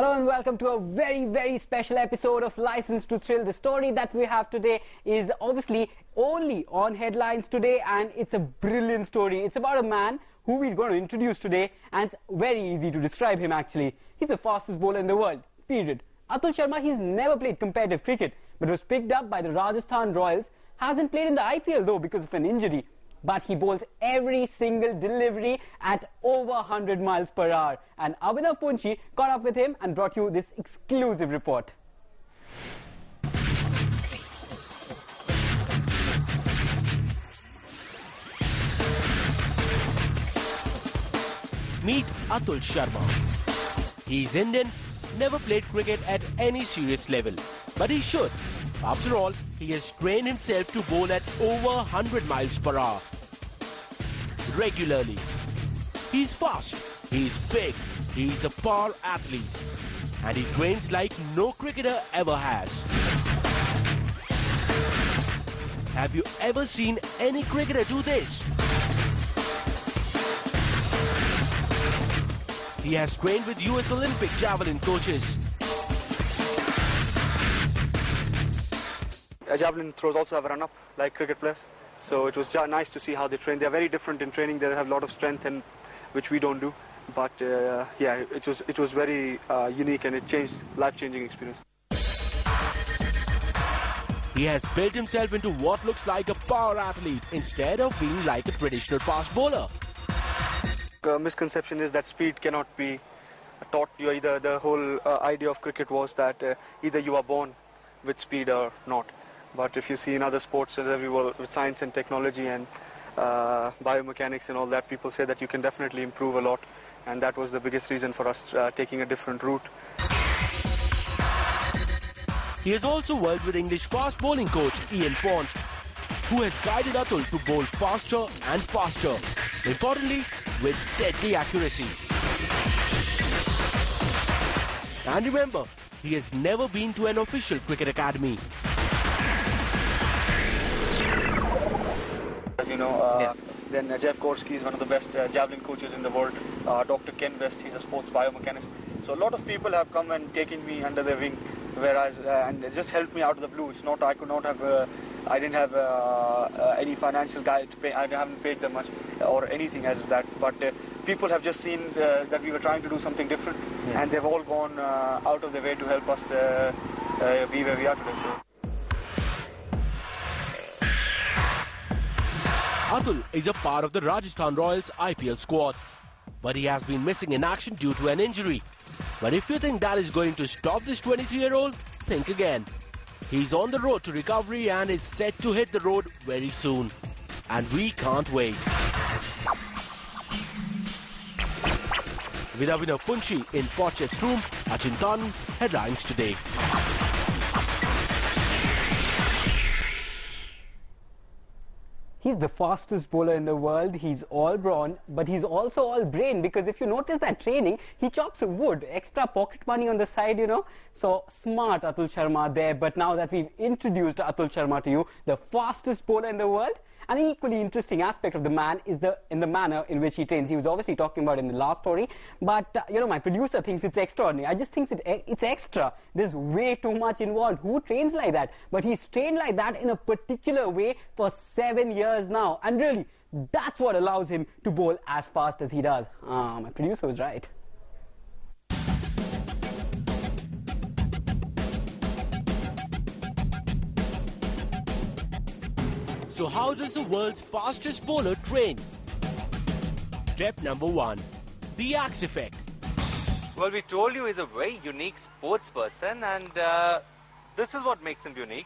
Hello and welcome to a very, very special episode of License to Thrill. The story that we have today is obviously only on headlines today, and it's a brilliant story. It's about a man who we're going to introduce today, and it's very easy to describe him actually. He's the fastest bowler in the world, period. Atul Sharma, he's never played competitive cricket, but was picked up by the Rajasthan Royals. Hasn't played in the IPL though because of an injury. But he bowls every single delivery at over 100 miles per hour. And Abhinav Punchi caught up with him and brought you this exclusive report. Meet Atul Sharma. He's Indian, never played cricket at any serious level, but he should. After all, he has trained himself to bowl at over 100 miles per hour regularly. He's fast, he's big, he's a power athlete, and he trains like no cricketer ever has. Have you ever seen any cricketer do this? He has trained with US Olympic javelin coaches. Javelin throws also have a run-up like cricket players. So it was nice to see how they train. They're very different in training. They have a lot of strength, and which we don't do. But yeah, it was very unique, and it changed, life-changing experience. He has built himself into what looks like a power athlete instead of being like a traditional fast bowler. The misconception is that speed cannot be taught you. Either the whole idea of cricket was that either you are born with speed or not. But if you see in other sports with science and technology and biomechanics and all that, people say that you can definitely improve a lot, and that was the biggest reason for us taking a different route. He has also worked with English fast bowling coach Ian Pont, who has guided Atul to bowl faster and faster, importantly with deadly accuracy. And remember, he has never been to an official cricket academy. As you know, then Jeff Gorski is one of the best javelin coaches in the world. Dr. Ken West, he's a sports biomechanist. So a lot of people have come and taken me under their wing, whereas and it just helped me out of the blue. It's not I could not have, I didn't have any financial guy to pay. I haven't paid them much or anything as that. But people have just seen that we were trying to do something different, and they've all gone out of their way to help us be where we are today. So. Atul is a part of the Rajasthan Royals IPL squad, but he has been missing in action due to an injury. But if you think that is going to stop this 23-year-old, think again. He's on the road to recovery and is set to hit the road very soon. And we can't wait. With Abhinav Punchi in Portcheck's room, Achintan, Headlines Today. He's the fastest bowler in the world. He's all brawn, but he's also all brain, because if you notice that training, he chops wood, extra pocket money on the side, you know. So smart Atul Sharma there. But now that we've introduced Atul Sharma to you, the fastest bowler in the world, an equally interesting aspect of the man is in the manner in which he trains. He was obviously talking about it in the last story, but you know, my producer thinks it's extraordinary. I just think it's extra. There's way too much involved. Who trains like that? But he's trained like that in a particular way for 7 years now, and really, that's what allows him to bowl as fast as he does. My producer was right. So how does the world's fastest bowler train? Step number 1, the axe effect. Well, we told you he's a very unique sports person, and this is what makes him unique.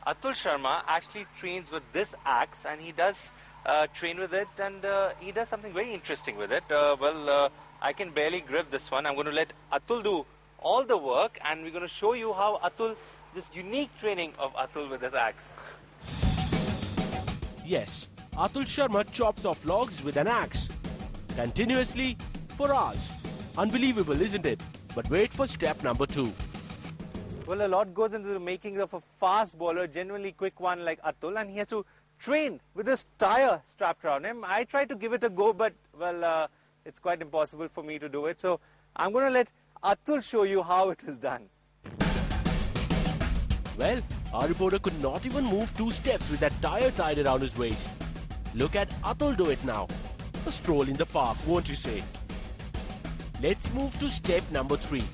Atul Sharma actually trains with this axe, and he does train with it, and he does something very interesting with it. I can barely grip this one. I'm going to let Atul do all the work, and we're going to show you how this unique training of Atul with this axe. Yes, Atul Sharma chops off logs with an axe continuously for hours. Unbelievable, isn't it? But wait for step number 2. Well, a lot goes into the making of a fast bowler, genuinely quick one like Atul, and he has to train with this tire strapped around him. I tried to give it a go, but, well, it's quite impossible for me to do it. So I'm going to let Atul show you how it is done. Well, our reporter could not even move 2 steps with that tire tied around his waist. Look at Atul do it now. A stroll in the park, won't you say? Let's move to step number 3.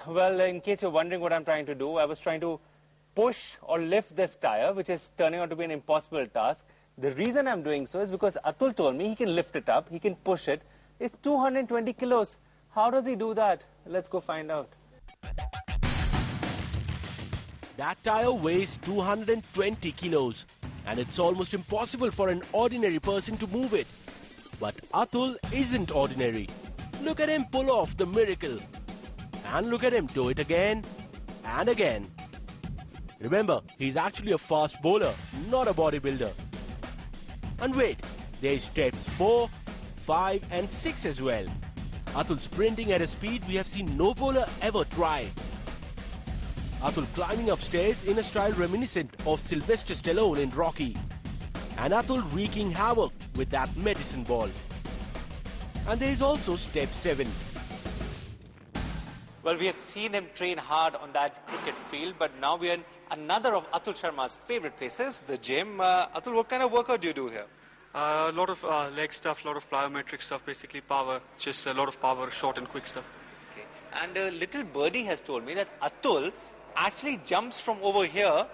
Well, in case you're wondering what I'm trying to do, I was trying to push or lift this tire, which is turning out to be an impossible task. The reason I'm doing so is because Atul told me he can lift it up, he can push it. It's 220 kilos. How does he do that? Let's go find out. That tire weighs 220 kilos and it's almost impossible for an ordinary person to move it. But Atul isn't ordinary. Look at him pull off the miracle. And look at him do it again and again. Remember, he's actually a fast bowler, not a bodybuilder. And wait, there's steps 4, 5 and 6 as well. Atul sprinting at a speed we have seen no bowler ever try. Atul climbing upstairs in a style reminiscent of Sylvester Stallone in Rocky. And Atul wreaking havoc with that medicine ball. And there is also step 7. Well, we have seen him train hard on that cricket field, but now we are in another of Atul Sharma's favorite places, the gym. Atul, what kind of workout do you do here? A lot of leg stuff, a lot of plyometric stuff, basically power, just a lot of power, short and quick stuff. Okay. And little birdie has told me that Atul actually jumps from over here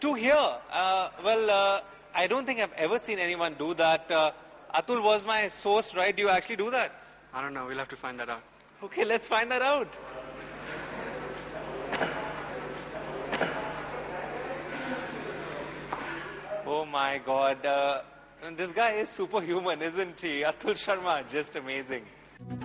to here. I don't think I've ever seen anyone do that. Atul was my source, right? Do you actually do that? I don't know, we'll have to find that out. Okay, let's find that out. Oh my God. This guy is superhuman, isn't he? Atul Sharma, just amazing.